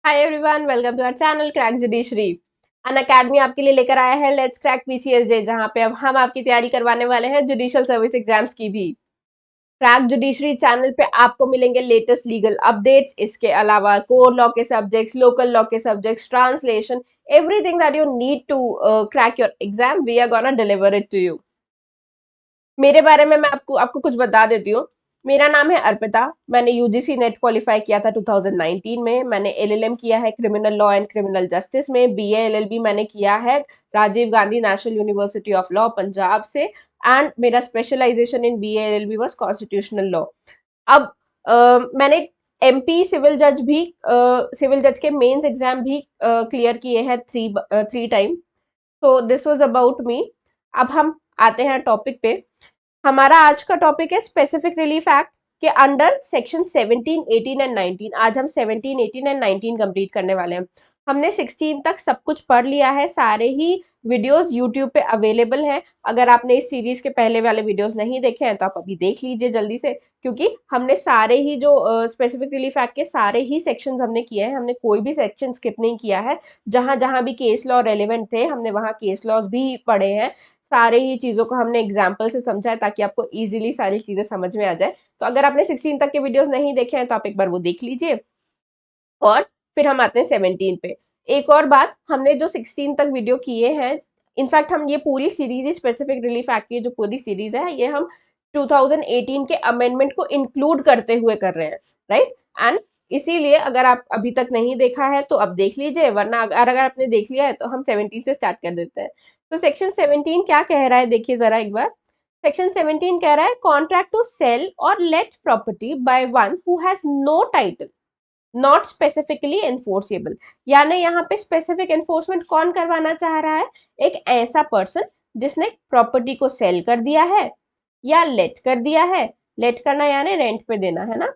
Hi everyone, welcome to our channel crack judiciary. Unacademy आपके लिए लेकर आया है लेट्स क्रैक पीसीएसजे, जहां पे अब हम आपकी तैयारी करवाने वाले हैं जुडिशियल सर्विस एग्जाम्स की भी। क्रैक जुडिशरी चैनल पे आपको मिलेंगे लेटेस्ट लीगल अपडेट्स, इसके अलावा कोर लॉ के सब्जेक्ट्स, लोकल लॉ के subjects, translation, everything that you need to crack your exam we are gonna deliver it to you. मेरे बारे में मैं आपको आपको कुछ बता देती हूँ। मेरा नाम है अर्पिता। मैंने यूजीसी नेट क्वालिफाई किया था 2019 में। मैंने एलएलएम किया है criminal law and criminal justice में। बीए एलएलबी मैंने किया है Rajiv Gandhi National University of Law Punjab से, एंड मेरा specialisation in BA LLB was constitutional law. अब मैंने एमपी सिविल जज भी सिविल जज के मेंस एग्जाम भी क्लियर किए हैं three time. So this was about me. अब हम आते हैं टॉपिक पे। हमारा आज का टॉपिक है स्पेसिफिक रिलीफ एक्ट के अंडर सेक्शन 17, 18 एंड 19। आज हम 17, 18 एंड 19 कंप्लीट करने वाले हैं। हमने 16 तक सब कुछ पढ़ लिया है, सारे ही वीडियोस यूट्यूब पे अवेलेबल हैं। अगर आपने इस सीरीज के पहले वाले वीडियोस नहीं देखे हैं तो आप अभी देख लीजिए जल्दी से, क्योंकि हमने सारे ही जो स्पेसिफिक रिलीफ एक्ट के सारे ही सेक्शंस हमने किए हैं। हमने कोई भी सेक्शन स्किप नहीं किया है। जहां जहां भी केस लॉ रेलिवेंट थे हमने वहां केस लॉज भी पढ़े हैं। सारे ही चीजों को हमने एग्जाम्पल से समझा है ताकि आपको इजीली सारी चीजें समझ में आ जाए। तो अगर आपने 16 तक के वीडियोस नहीं देखे हैं तो आप एक बार वो देख लीजिए। और फिर हम आते हैं 17 पे। एक और बात, हमने जो 16 तक वीडियो किए हैं, इनफैक्ट हम ये पूरी सीरीज स्पेसिफिक रिलीफ एक्ट की जो पूरी सीरीज है ये हम 2018 के अमेंडमेंट को इंक्लूड करते हुए कर रहे हैं, राइट। एंड इसीलिए अगर आप अभी तक नहीं देखा है तो अब देख लीजिए, वरना अगर आपने देख लिया है तो हम 17 से स्टार्ट कर देते हैं। तो सेक्शन 17 क्या कह रहा है, देखिए जरा एक बार। सेक्शन 17 कह रहा है कॉन्ट्रैक्ट टू सेल और let property by one who has no title not specifically enforceable. यानी यहाँ पे स्पेसिफिक एनफोर्समेंट कौन करवाना चाह रहा है? एक ऐसा पर्सन जिसने प्रॉपर्टी को सेल कर दिया है या लेट कर दिया है। लेट करना यानी रेंट पे देना, है ना।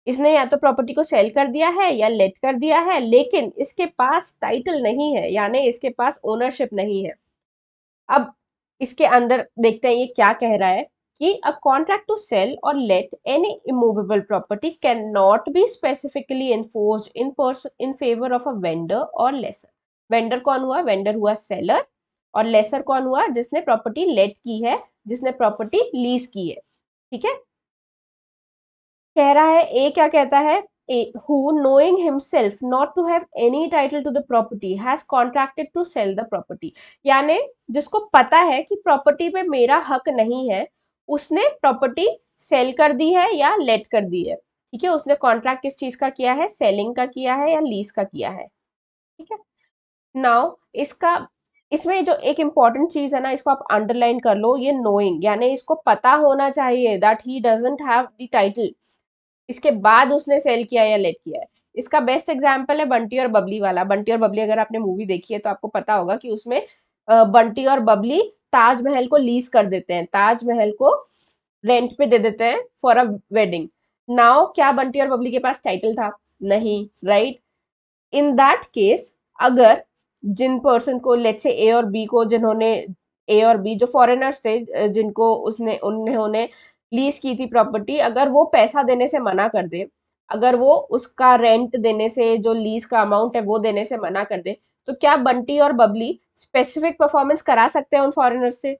इसने या तो प्रॉपर्टी को सेल कर दिया है या लेट कर दिया है, लेकिन इसके पास टाइटल नहीं है, यानी इसके पास ओनरशिप नहीं है। अब इसके अंदर देखते हैं ये क्या कह रहा है कि अ कॉन्ट्रैक्ट टू सेल और let any immovable property can not be specifically enforced in favour of a vendor और लेसर। वेंडर कौन हुआ? वेंडर हुआ सेलर, और लेसर कौन हुआ? जिसने प्रॉपर्टी लेट की है, जिसने प्रॉपर्टी लीज की है। ठीक है। कह रहा है ए क्या कहता है, who knowing himself not to have any title to the property has contracted to sell the property। यानी जिसको पता है कि प्रॉपर्टी पे मेरा हक नहीं है, उसने प्रॉपर्टी सेल कर दी है या लेट कर दी है। ठीक है, उसने कॉन्ट्रैक्ट किस चीज का किया है? सेलिंग का किया है या लीज का किया है। ठीक है। नाउ इसका इसमें जो एक इंपॉर्टेंट चीज है ना, इसको आप अंडरलाइन कर लो, ये नोइंग, यानी इसको पता होना चाहिए that he doesn't have the title, इसके बाद उसने सेल किया या लेट किया है। इसका बेस्ट एग्जाम्पल है बंटी और बबली वाला। बंटी और बबली अगर आपने मूवी देखी है तो आपको पता होगा कि उसमें बंटी और बबली ताजमहल को लीज कर देते हैं, ताजमहल को रेंट पे दे देते हैं फॉर अ वेडिंग। नाउ क्या बंटी और बबली के पास टाइटल था? नहीं, राइट। इन दैट केस, अगर जिन पर्सन को, लेट्स से ए और बी को, जिन्होंने ए और बी जो फॉरेनर्स थे, जिनको उसने उन्होंने लीज की थी प्रॉपर्टी, अगर वो पैसा देने से मना कर दे, अगर वो उसका रेंट देने से, जो लीज का अमाउंट है वो देने से मना कर दे, तो क्या बंटी और बबली स्पेसिफिक परफॉर्मेंस करा सकते हैं उन फॉरेनर्स से?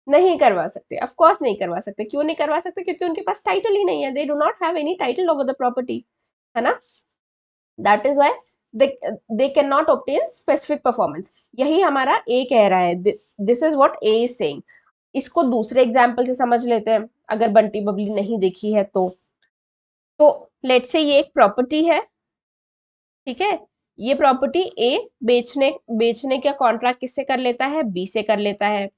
नहीं करवा सकते, ऑफ कोर्स नहीं करवा सकते। क्यों नहीं करवा सकते? क्योंकि उनके पास टाइटल ही नहीं है, they do not have any title over the property, है ना। That is why they can not obtain specific performance. यही हमारा ए कह रहा है, this is what A is saying. इसको दूसरे एग्जाम्पल से समझ लेते हैं, अगर बंटी बबली नहीं देखी है तो लेट्स से ये एक प्रॉपर्टी है। ठीक है, ये प्रॉपर्टी ए बेचने बेचने का कॉन्ट्रैक्ट किससे कर लेता है? बी से कर लेता है।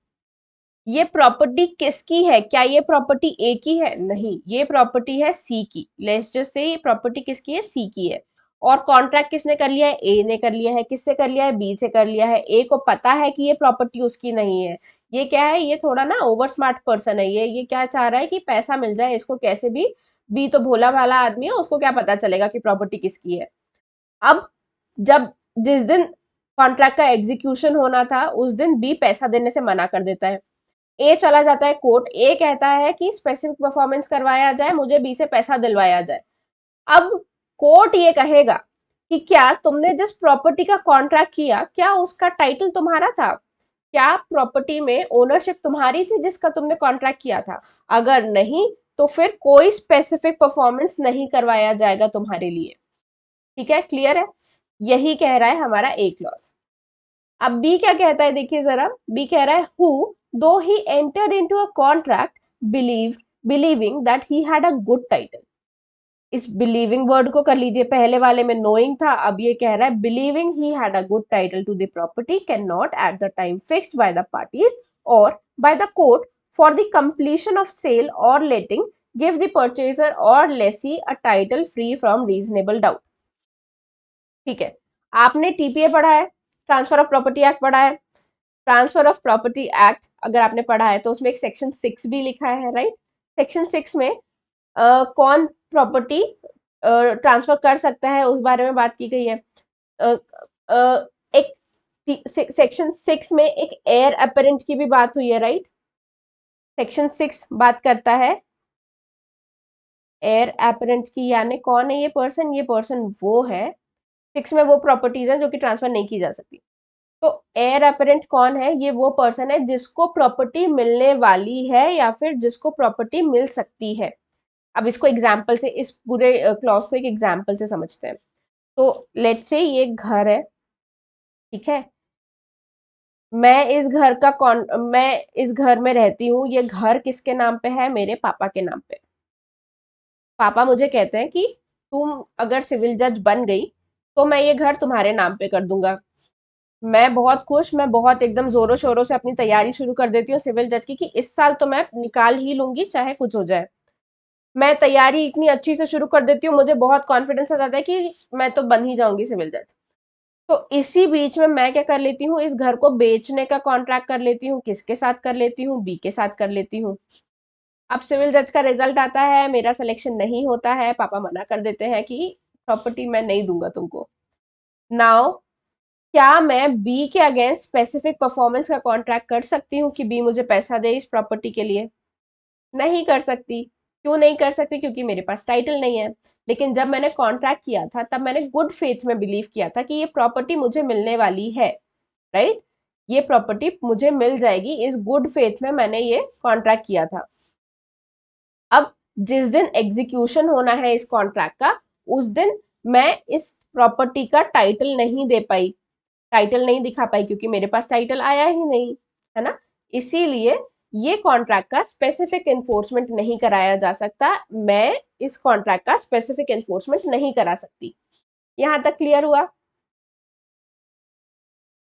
ये प्रॉपर्टी किसकी है? क्या ये प्रॉपर्टी ए की है? नहीं, ये प्रॉपर्टी है सी की। लेट्स जस्ट से ये प्रॉपर्टी किसकी है? सी की है। और कॉन्ट्रैक्ट किसने कर लिया है? ए ने कर लिया है। किससे कर लिया है? बी से कर लिया है। ए को पता है कि ये प्रॉपर्टी उसकी नहीं है। ये क्या है? ये थोड़ा ना ओवर स्मार्ट पर्सन है। ये क्या चाह रहा है कि पैसा मिल जाए इसको कैसे भी। बी तो भोला भाला आदमी है, उसको क्या पता चलेगा कि प्रॉपर्टी किसकी है। अब जब जिस दिन कॉन्ट्रैक्ट का एग्जीक्यूशन होना था उस दिन बी पैसा देने से मना कर देता है। ए चला जाता है कोर्ट, ए कहता है कि स्पेसिफिक परफॉर्मेंस करवाया जाए, मुझे बी से पैसा दिलवाया जाए। अब कोर्ट ये कहेगा कि क्या तुमने जिस प्रॉपर्टी का कॉन्ट्रैक्ट किया क्या उसका टाइटल तुम्हारा था, क्या प्रॉपर्टी में ओनरशिप तुम्हारी थी जिसका तुमने कॉन्ट्रैक्ट किया था। अगर नहीं तो फिर कोई स्पेसिफिक परफॉर्मेंस नहीं करवाया जाएगा तुम्हारे लिए। ठीक है, क्लियर है। यही कह रहा है हमारा ए क्लॉज। अब बी क्या कहता है, देखिए जरा। बी कह रहा है हु दो he entered into a contract believing that he had a good title. इस बिलीविंग वर्ड को कर लीजिए, पहले वाले में नोइंग था, अब ये कह रहा है believing he had a good title to the property can not at the time fixed by the parties or by the court for the completion of sale or letting give the purchaser or lessee a title free from reasonable doubt. ठीक है, आपने TPA पढ़ा है, transfer of property act पढ़ा है। Transfer of property act अगर आपने पढ़ा है तो उसमें एक सेक्शन 6 भी लिखा है, राइट। सेक्शन 6 में कौन प्रॉपर्टी ट्रांसफर कर सकता है उस बारे में बात की गई है। अ, अ, एक सेक्शन 6 में एक एयर अपरेंट की भी बात हुई है, राइट। सेक्शन 6 बात करता है एयर अपरेंट की, यानी कौन है ये पर्सन, ये पर्सन वो है, 6 में वो प्रॉपर्टीज है जो कि ट्रांसफर नहीं की जा सकती। तो एयर अपरेंट कौन है, ये वो पर्सन है जिसको प्रॉपर्टी मिलने वाली है या फिर जिसको प्रॉपर्टी मिल सकती है। अब इसको एग्जाम्पल से, इस पूरे क्लॉज को एक एग्जाम्पल से समझते हैं। तो लेट्स से ये घर है, ठीक है। मैं इस घर में रहती हूँ, ये घर किसके नाम पे है, मेरे पापा के नाम पे। पापा मुझे कहते हैं कि तुम अगर सिविल जज बन गई तो मैं ये घर तुम्हारे नाम पे कर दूंगा। मैं बहुत खुश, मैं बहुत एकदम जोरों शोरों से अपनी तैयारी शुरू कर देती हूँ सिविल जज की कि इस साल तो मैं निकाल ही लूंगी चाहे कुछ हो जाए। मैं तैयारी इतनी अच्छी से शुरू कर देती हूँ, मुझे बहुत कॉन्फिडेंस आ जाता है कि मैं तो बन ही जाऊंगी सिविल जज। तो इसी बीच में मैं क्या कर लेती हूँ, इस घर को बेचने का कॉन्ट्रैक्ट कर लेती हूँ। किसके साथ कर लेती हूँ, बी के साथ कर लेती हूँ। अब सिविल जज का रिजल्ट आता है, मेरा सिलेक्शन नहीं होता है, पापा मना कर देते हैं कि प्रॉपर्टी मैं नहीं दूंगा तुमको। नाउ क्या मैं बी के अगेंस्ट स्पेसिफिक परफॉर्मेंस का कॉन्ट्रैक्ट कर सकती हूँ कि बी मुझे पैसा दे इस प्रॉपर्टी के लिए? नहीं कर सकती। क्यों नहीं कर सकती? क्योंकि मेरे पास टाइटल नहीं है। लेकिन जब मैंने कॉन्ट्रैक्ट किया था तब मैंने गुड फेथ में बिलीव किया था कि ये प्रॉपर्टी मुझे मिलने वाली है, राइट। ये प्रॉपर्टी मुझे मिल जाएगी, इस गुड फेथ में मैंने ये कॉन्ट्रैक्ट किया था। अब जिस दिन एग्जीक्यूशन होना है इस कॉन्ट्रैक्ट का, उस दिन मैं इस प्रॉपर्टी का टाइटल नहीं दे पाई, टाइटल नहीं दिखा पाई, क्योंकि मेरे पास टाइटल आया ही नहीं, है ना। इसीलिए ये कॉन्ट्रैक्ट का स्पेसिफिक एनफोर्समेंट नहीं कराया जा सकता। मैं इस कॉन्ट्रैक्ट का स्पेसिफिक एनफोर्समेंट नहीं करा सकती। यहां तक क्लियर हुआ।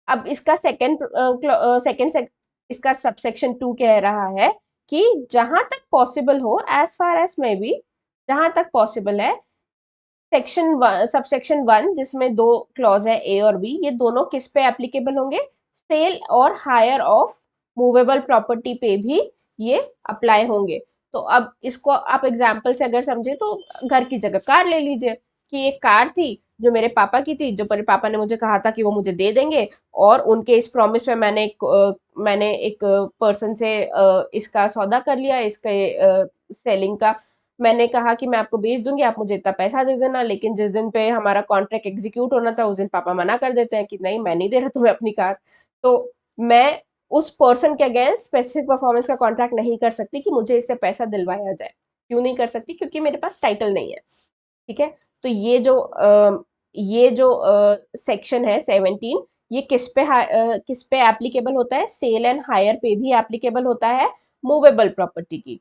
अब इसका सेकेंड इसका सबसेक्शन 2 कह रहा है कि जहां तक पॉसिबल हो, as far as may be, जहां तक पॉसिबल है, सबसेक्शन 1 जिसमें दो क्लॉज है ए और बी, ये दोनों किस पे एप्लीकेबल होंगे? सेल और हायर ऑफ मूवेबल प्रॉपर्टी पे भी ये अप्लाई होंगे। तो अब इसको आप एग्जाम्पल से अगर समझे तो घर की जगह कार ले लीजिए कि एक कार थी जो मेरे पापा की थी, जो मेरे पापा ने मुझे कहा था कि वो मुझे दे देंगे, और उनके इस प्रॉमिस में मैंने एक पर्सन से इसका सौदा कर लिया, इसके सेलिंग का। मैंने कहा कि मैं आपको बेच दूंगी, आप मुझे इतना पैसा दे देना। लेकिन जिस दिन पे हमारा कॉन्ट्रैक्ट एग्जीक्यूट होना था उस दिन पापा मना कर देते हैं कि नहीं, मैं नहीं दे रहा तुम्हें अपनी कार। तो मैं उस पर्सन के अगेंस्ट स्पेसिफिक परफॉर्मेंस का कॉन्ट्रैक्ट नहीं कर सकती कि मुझे इससे पैसा दिलवाया जाए। क्यों नहीं कर सकती? क्योंकि मेरे पास टाइटल नहीं है। ठीक है, तो ये जो सेक्शन है 17, ये किस पे एप्लीकेबल होता है? सेल एंड हायर पे भी एप्लीकेबल होता है मूवेबल प्रॉपर्टी की।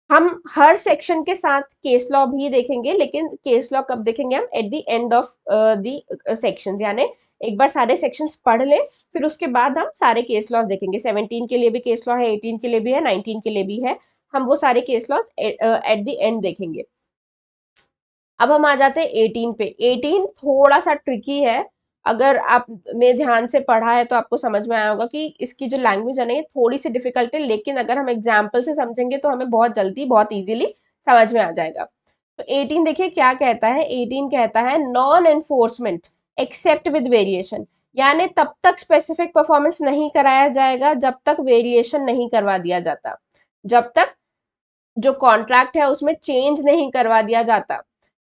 हम हर सेक्शन के साथ केस लॉ भी देखेंगे, लेकिन केस लॉ कब देखेंगे? हम eight the end of the section, यानी एक बार सारे सेक्शंस पढ़ लें, फिर उसके बाद हम सारे केस लॉज देखेंगे। 17 के लिए भी केस लॉ है, 18 के लिए भी है, 19 के लिए भी है। हम वो सारे case laws at the end देखेंगे। अब हम आ जाते हैं 18 पे। 18 थोड़ा सा ट्रिकी है। अगर आपने ध्यान से पढ़ा है तो आपको समझ में आया होगा कि इसकी जो लैंग्वेज है ना, ये थोड़ी सी डिफिकल्ट है, लेकिन अगर हम एग्जाम्पल से समझेंगे तो हमें बहुत जल्दी, बहुत इजीली समझ में आ जाएगा। तो 18 देखिए क्या कहता है। 18 कहता है non enforcement except with variation, यानी तब तक स्पेसिफिक परफॉर्मेंस नहीं कराया जाएगा जब तक वेरिएशन नहीं करवा दिया जाता, जब तक जो कॉन्ट्रैक्ट है उसमें चेंज नहीं करवा दिया जाता।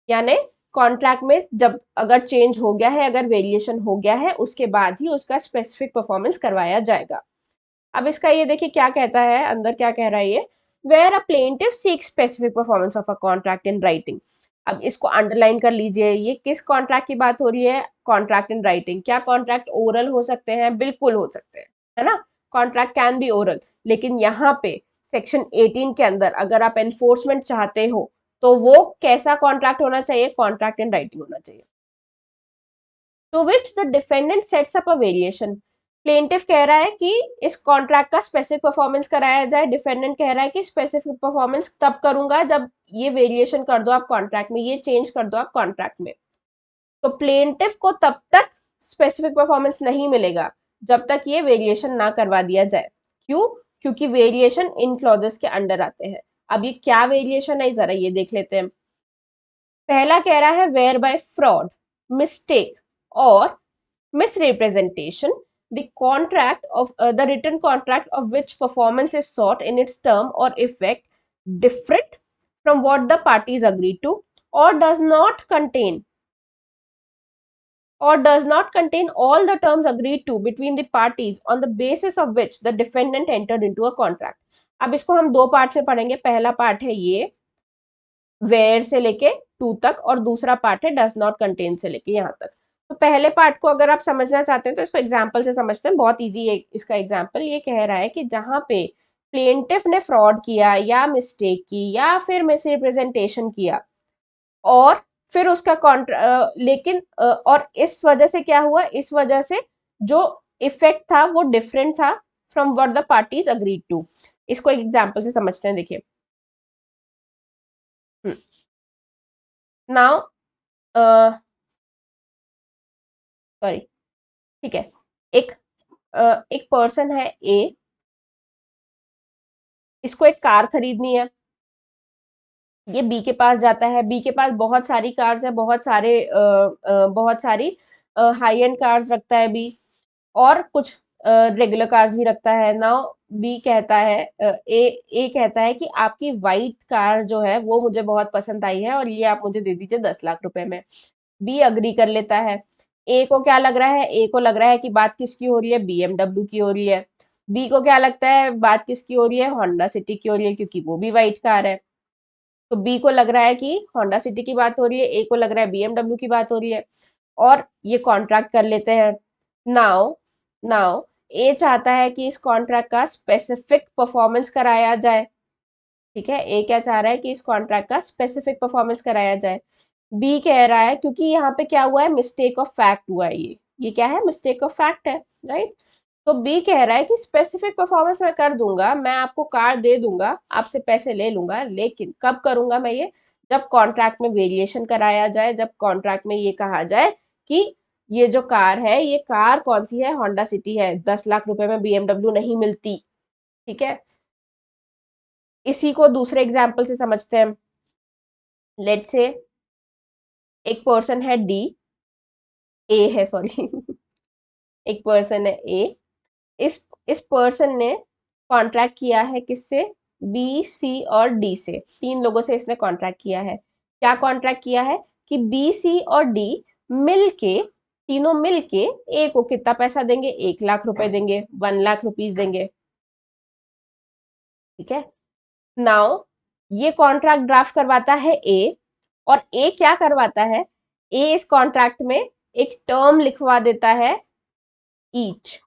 यानी कॉन्ट्रैक्ट में जब अगर चेंज हो गया है, अगर वेरिएशन हो गया है, उसके बाद ही उसका स्पेसिफिक परफॉर्मेंस करवाया जाएगा। अब इसका ये देखिए क्या कहता है, अंदर क्या कह रहा है ये, where a plaintiff seek specific performance of a contract in writing. अब इसको अंडरलाइन कर लीजिए, ये किस कॉन्ट्रैक्ट की बात हो रही है, कॉन्ट्रैक्ट इन राइटिंग। क्या कॉन्ट्रैक्ट ओरल हो सकते हैं? बिल्कुल हो सकते हैं, है ना, कॉन्ट्रैक्ट कैन बी ओरल। लेकिन यहाँ पे सेक्शन 18 के अंदर अगर आप एनफोर्समेंट चाहते हो तो वो कैसा कॉन्ट्रैक्ट होना चाहिए? कॉन्ट्रैक्ट इन राइटिंग होना चाहिए। To which the defendant sets up a variation. Plaintiff कह रहा है कि इस कॉन्ट्रैक्ट का स्पेसिफिक परफॉर्मेंस कराया जाए, डिफेंडेंट कह रहा है कि स्पेसिफिक परफॉर्मेंस तब करूंगा जब ये वेरिएशन कर दो आप कॉन्ट्रैक्ट में, ये चेंज कर दो आप कॉन्ट्रैक्ट में। तो प्लेंटिफ को तब तक स्पेसिफिक परफॉर्मेंस नहीं मिलेगा जब तक ये वेरिएशन ना करवा दिया जाए। क्यों? क्योंकि वेरिएशन इन क्लॉजेस के अंडर आते हैं। अब ये क्या वेरिएशन है जरा ये देख लेते हैं। पहला कह रहा है वेयर बाय फ्रॉड, मिस्टेक और misrepresentation, the contract of the written contract of which performance is sought in its term or effect different from what the parties agreed to or does not contain all the terms agreed to between the parties on the basis of which the defendant entered into a contract। अब इसको हम दो part में पढ़ेंगे। पहला part है ये where से लेके टू तक, और दूसरा पार्ट है डज नॉट कंटेन से लेके यहाँ तक। तो पहले पार्ट को अगर आप समझना चाहते हैं तो इसको एग्जाम्पल से समझते हैं, बहुत इजी है इसका एग्जाम्पल। ये कह रहा है कि जहां पे प्लेंटिफ ने फ्रॉड किया या मिस्टेक की या फिर मिसरिप्रेजेंटेशन किया और फिर उसका लेकिन और इस वजह से क्या हुआ, इस वजह से जो इफेक्ट था वो डिफरेंट था from what the parties agreed to. इसको एग्जाम्पल से समझते हैं, देखिए। नाउ सॉरी, ठीक है, एक एक पर्सन है ए, इसको एक कार खरीदनी है। ये बी के पास जाता है, बी के पास बहुत सारी कार्स है, बहुत सारी हाई एंड कार्स रखता है बी, और कुछ रेगुलर कार्स भी रखता है। नाउ बी कहता है, ए कहता है कि आपकी वाइट कार जो है वो मुझे बहुत पसंद आई है और ये आप मुझे दे दीजिए 10 लाख रुपए में। बी अग्री कर लेता है। ए को क्या लग रहा है, ए को लग रहा है कि बात किसकी हो रही है, बीएमडब्ल्यू की हो रही है। बी को क्या लगता है, बात किसकी हो रही है, होंडा सिटी की हो रही है, क्योंकि वो भी वाइट कार है। तो बी को लग रहा है कि होंडा सिटी की बात हो रही है, ए को लग रहा है बीएमडब्ल्यू की बात हो रही है, और ये कॉन्ट्रैक्ट कर लेते हैं। नाउ नाउ ए चाहता है कि इस कॉन्ट्रैक्ट का स्पेसिफिक परफॉर्मेंस कराया जाए। ठीक है, ए क्या चाह रहा है कि इस कॉन्ट्रैक्ट का स्पेसिफिक परफॉर्मेंस कराया जाए। बी कह रहा है, क्योंकि यहाँ पे क्या हुआ है, मिस्टेक ऑफ फैक्ट हुआ है, ये क्या है, मिस्टेक ऑफ फैक्ट है, राइट। तो बी कह रहा है कि स्पेसिफिक परफॉर्मेंस मैं कर दूंगा, मैं आपको कार दे दूंगा, आपसे पैसे ले लूंगा, लेकिन कब करूंगा मैं ये, जब कॉन्ट्रैक्ट में वेरिएशन कराया जाए, जब कॉन्ट्रैक्ट में ये कहा जाए कि ये जो कार है, ये कार कौन सी है, होंडा सिटी है, 10 लाख रुपए में बीएमडब्ल्यू नहीं मिलती। ठीक है, इसी को दूसरे एग्जाम्पल से समझते हैं। लेट से एक पर्सन है डी, ए है सॉरी एक पर्सन है ए, इस पर्सन ने कॉन्ट्रैक्ट किया है किससे, बी सी और डी से, तीन लोगों से इसने कॉन्ट्रैक्ट किया है। क्या कॉन्ट्रैक्ट किया है कि बी सी और डी मिलके, तीनों मिलके ए को कितना पैसा देंगे, 1 लाख रुपए देंगे, 1 लाख रुपीज देंगे। ठीक है, नाउ ये कॉन्ट्रैक्ट ड्राफ्ट करवाता है ए, और ए क्या करवाता है, ए इस कॉन्ट्रैक्ट में एक टर्म लिखवा देता है ईच,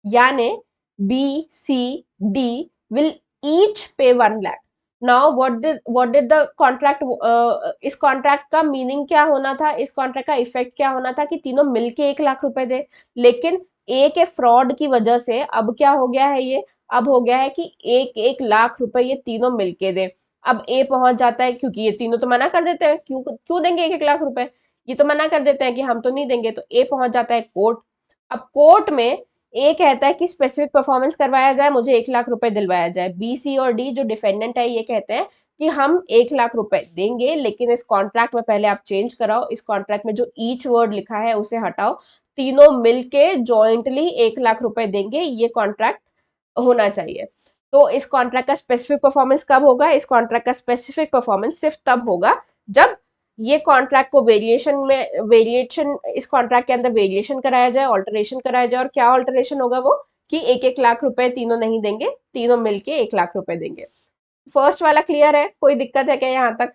यानी B C D will each pay 1 lakh. Now what did the contract, इस कॉन्ट्रैक्ट का मीनिंग क्या होना था, इस कॉन्ट्रैक्ट का इफेक्ट क्या होना था कि तीनों मिलके 1 लाख रुपए दे। लेकिन ए के फ्रॉड की वजह से अब क्या हो गया है, ये अब हो गया है कि 1 लाख रुपए ये तीनों मिलके दे। अब ए पहुंच जाता है, क्योंकि ये तीनों तो मना कर देते हैं, क्यों क्यों देंगे 1 लाख रुपए, ये तो मना कर देते हैं कि हम तो नहीं देंगे। तो ए पहुंच जाता है कोर्ट। अब कोर्ट में ए कहता है कि स्पेसिफिक परफॉर्मेंस करवाया जाए, मुझे 1 लाख रुपए दिलवाया जाए। बी सी और डी जो डिफेंडेंट है ये कहते हैं कि हम 1 लाख रुपए देंगे, लेकिन इस कॉन्ट्रैक्ट में पहले आप चेंज कराओ, इस कॉन्ट्रैक्ट में जो ईच वर्ड लिखा है उसे हटाओ, तीनों मिलके जॉइंटली 1 लाख रुपए देंगे, ये कॉन्ट्रैक्ट होना चाहिए। तो इस कॉन्ट्रैक्ट का स्पेसिफिक परफॉर्मेंस कब होगा, इस कॉन्ट्रैक्ट का स्पेसिफिक परफॉर्मेंस सिर्फ तब होगा जब ये कॉन्ट्रैक्ट को वेरिएशन इस कॉन्ट्रैक्ट के अंदर वेरिएशन कराया जाए, ऑल्टरेशन कराया जाए, और क्या ऑल्टरेशन होगा वो कि 1-1 लाख रुपए तीनों नहीं देंगे, तीनों मिलके 1 लाख रुपए देंगे। फर्स्ट वाला क्लियर है, कोई दिक्कत है क्या यहाँ तक?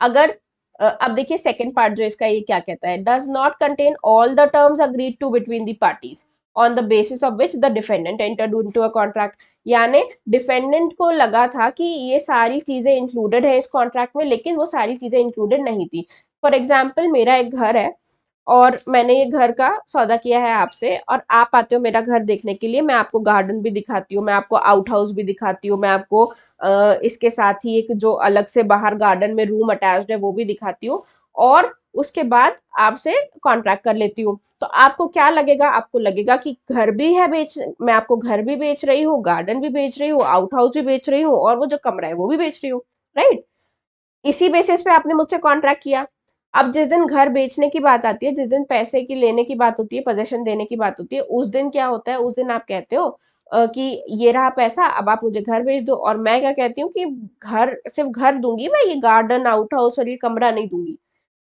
अगर अब देखिए सेकंड पार्ट जो इसका ये क्या कहता है, does not contain all the terms agreed to between the parties on the basis of which the defendant entered into a contract. यानी डिफेंडेंट को लगा था कि ये सारी चीजें इंक्लूडेड है इस कॉन्ट्रैक्ट में, लेकिन वो सारी चीजें इंक्लूडेड नहीं थी। फॉर एग्जाम्पल, मेरा एक घर है और मैंने ये घर का सौदा किया है आपसे, और आप आते हो मेरा घर देखने के लिए, मैं आपको गार्डन भी दिखाती हूँ, मैं आपको आउट हाउस भी दिखाती हूँ, मैं आपको इसके साथ ही एक जो अलग से बाहर गार्डन में रूम अटैच्ड है वो भी दिखाती हूँ, और उसके बाद आपसे कॉन्ट्रैक्ट कर लेती हूँ। तो आपको क्या लगेगा? आपको लगेगा कि घर भी है मैं आपको घर भी बेच रही हूँ, गार्डन भी बेच रही हूँ, आउट हाउस भी बेच रही हूँ, और वो जो कमरा है वो भी बेच रही हूँ, राइट? इसी बेसिस पे आपने मुझसे कॉन्ट्रैक्ट किया। अब जिस दिन घर बेचने की बात आती है, जिस दिन पैसे की लेने की बात होती है, पोजेशन देने की बात होती है, उस दिन क्या होता है? उस दिन आप कहते हो कि ये रहा पैसा, अब आप मुझे घर बेच दो। और मैं क्या कहती हूँ कि घर सिर्फ घर दूंगी मैं, ये गार्डन, आउट हाउस और ये कमरा नहीं दूंगी।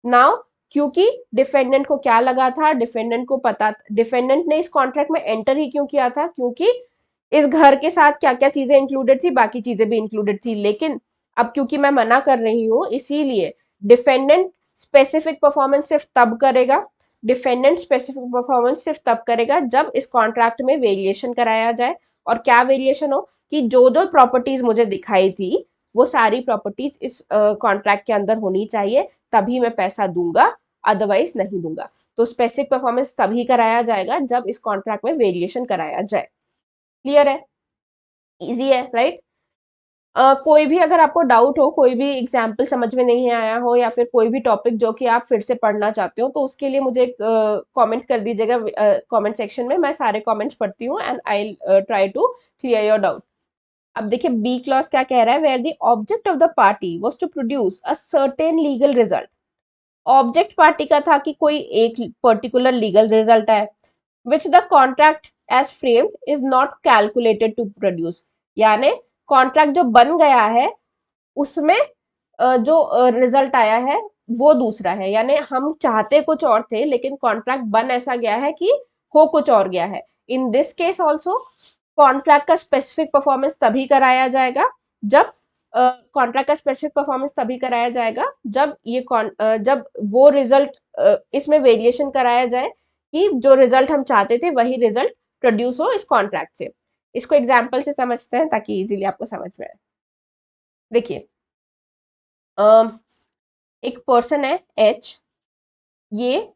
नाउ क्योंकि डिफेंडेंट को क्या लगा था, डिफेंडेंट को पता, डिफेंडेंट ने इस कॉन्ट्रैक्ट में एंटर ही क्यों किया था? क्योंकि इस घर के साथ क्या क्या चीजें इंक्लूडेड थी, बाकी चीजें भी इंक्लूडेड थी। लेकिन अब क्योंकि मैं मना कर रही हूं, इसीलिए डिफेंडेंट स्पेसिफिक परफॉर्मेंस सिर्फ तब करेगा, डिफेंडेंट स्पेसिफिक परफॉर्मेंस सिर्फ तब करेगा जब इस कॉन्ट्रैक्ट में वेरिएशन कराया जाए। और क्या वेरिएशन हो कि जो जो प्रॉपर्टीज मुझे दिखाई थी वो सारी प्रॉपर्टीज इस कॉन्ट्रैक्ट के अंदर होनी चाहिए, तभी मैं पैसा दूंगा, अदरवाइज नहीं दूंगा। तो स्पेसिफिक परफॉर्मेंस तभी कराया जाएगा जब इस कॉन्ट्रैक्ट में वेरिएशन कराया जाए। क्लियर है? इजी है, राइट? कोई भी अगर आपको डाउट हो, कोई भी एग्जाम्पल समझ में नहीं आया हो, या फिर कोई भी टॉपिक जो कि आप फिर से पढ़ना चाहते हो, तो उसके लिए मुझे कमेंट कर दीजिएगा कमेंट सेक्शन में। मैं सारे कमेंट्स पढ़ती हूँ and I try to clear your doubt. अब देखिए बी क्लॉज क्या कह रहा है, where the object of the party was to produce a certain legal result. Object party का था कि कोई एक पर्टिकुलर लीगल रिजल्ट है, which the contract as framed is not calculated to produce। यानी कॉन्ट्रैक्ट जो बन गया है उसमें जो रिजल्ट आया है वो दूसरा है। यानी हम चाहते कुछ और थे, लेकिन कॉन्ट्रैक्ट बन ऐसा गया है कि हो कुछ और गया है। In this case also contract का स्पेसिफिक परफॉर्मेंस तभी कराया जाएगा जब कॉन्ट्रैक्ट का स्पेसिफिक परफॉर्मेंस तभी कराया जाएगा जब जब वो रिजल्ट इसमें वेरिएशन कराया जाए कि जो रिजल्ट हम चाहते थे वही रिजल्ट प्रोड्यूस हो इस कॉन्ट्रैक्ट से। इसको एग्जाम्पल से समझते हैं ताकि इजीली आपको समझ में आए। देखिए एक पर्सन है एच, ये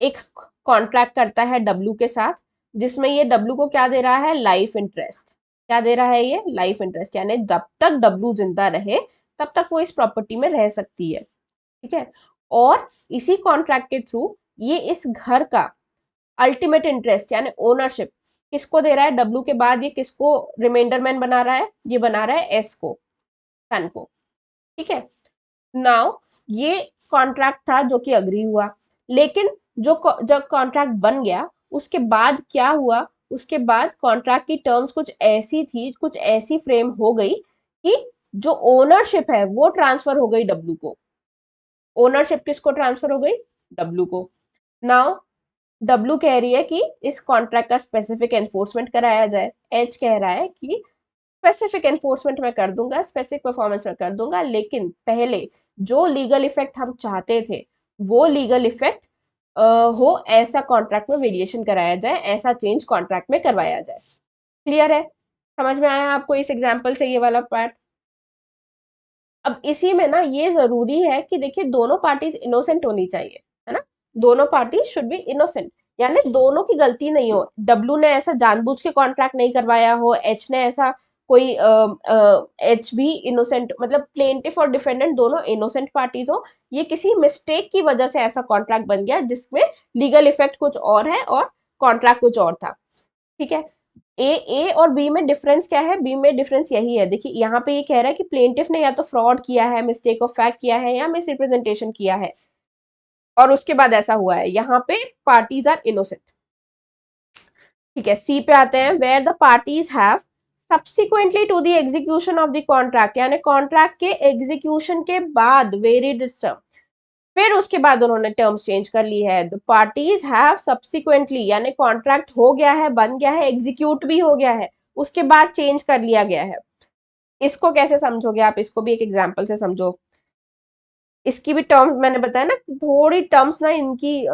एक कॉन्ट्रैक्ट करता है डब्ल्यू के साथ, जिसमें ये डब्ल्यू को क्या दे रहा है? Life interest. क्या दे रहा है ये? Life interest. यानी जब तक डब्ल्यू जिंदा रहे तब तक वो इस प्रॉपर्टी में रह सकती है, ठीक है? और इसी कॉन्ट्रैक्ट के थ्रू ये इस घर का अल्टीमेट इंटरेस्ट यानी ओनरशिप किसको दे रहा है? डब्ल्यू के बाद ये किसको रिमाइंडर मैन बना रहा है? ये बना रहा है एस को, सन को, ठीक है? नाउ ये कॉन्ट्रैक्ट था जो कि अग्री हुआ, लेकिन जब कॉन्ट्रैक्ट बन गया उसके बाद क्या हुआ? उसके बाद कॉन्ट्रैक्ट की टर्म्स कुछ ऐसी थी, कुछ ऐसी फ्रेम हो गई कि जो ओनरशिप है वो ट्रांसफर हो गई डब्ल्यू को। ओनरशिप किसको ट्रांसफर हो गई? डब्ल्यू को। नाउ डब्ल्यू कह रही है कि इस कॉन्ट्रैक्ट का स्पेसिफिक एनफोर्समेंट कराया जाए। एच कह रहा है कि स्पेसिफिक एनफोर्समेंट मैं कर दूंगा, स्पेसिफिक परफॉर्मेंस में कर दूंगा, लेकिन पहले जो लीगल इफेक्ट हम चाहते थे वो लीगल इफेक्ट हो ऐसा कॉन्ट्रैक्ट में वेरिएशन कराया जाए, ऐसा चेंज कॉन्ट्रैक्ट में करवाया जाए। क्लियर है? समझ में आया आपको इस एग्जाम्पल से ये वाला पार्ट? अब इसी में ना ये जरूरी है कि देखिए दोनों पार्टीज इनोसेंट होनी चाहिए, है ना? दोनों पार्टी शुड बी इनोसेंट, यानी दोनों की गलती नहीं हो। डब्ल्यू ने ऐसा जानबूझ के कॉन्ट्रैक्ट नहीं करवाया हो, एच ने ऐसा कोई एच भी इनोसेंट, मतलब प्लेंटिफ और डिफेंडेंट दोनों इनोसेंट पार्टीज हो, ये किसी मिस्टेक की वजह से ऐसा कॉन्ट्रैक्ट बन गया जिसमें लीगल इफेक्ट कुछ और है और कॉन्ट्रैक्ट कुछ और था, ठीक है? ए और बी में डिफरेंस क्या है? बी में डिफरेंस यही है, देखिए यहाँ पे ये कह रहा है कि प्लेंटिफ ने या तो फ्रॉड किया है, मिस्टेक ऑफ फैक्ट किया है, या मिस रिप्रेजेंटेशन किया है, और उसके बाद ऐसा हुआ है। यहाँ पे पार्टीज आर इनोसेंट, ठीक है? सी पे आते हैं, where the parties have subsequently to the execution of the contract, यानी कॉन्ट्रैक्ट के एग्जीक्यूशन के बाद वेरिड टर्म, फिर उसके बाद उन्होंने टर्म्स चेंज कर ली है। द पार्टीज हैव सब्सिक्वेंटली, यानी कॉन्ट्रैक्ट हो गया है, बन गया है, एग्जीक्यूट भी हो गया है, उसके बाद चेंज कर लिया गया है। इसको कैसे समझोगे आप, इसको भी एक एग्जांपल से समझो। इसकी भी टर्म्स मैंने बताया ना, थोड़ी टर्म्स ना इनकी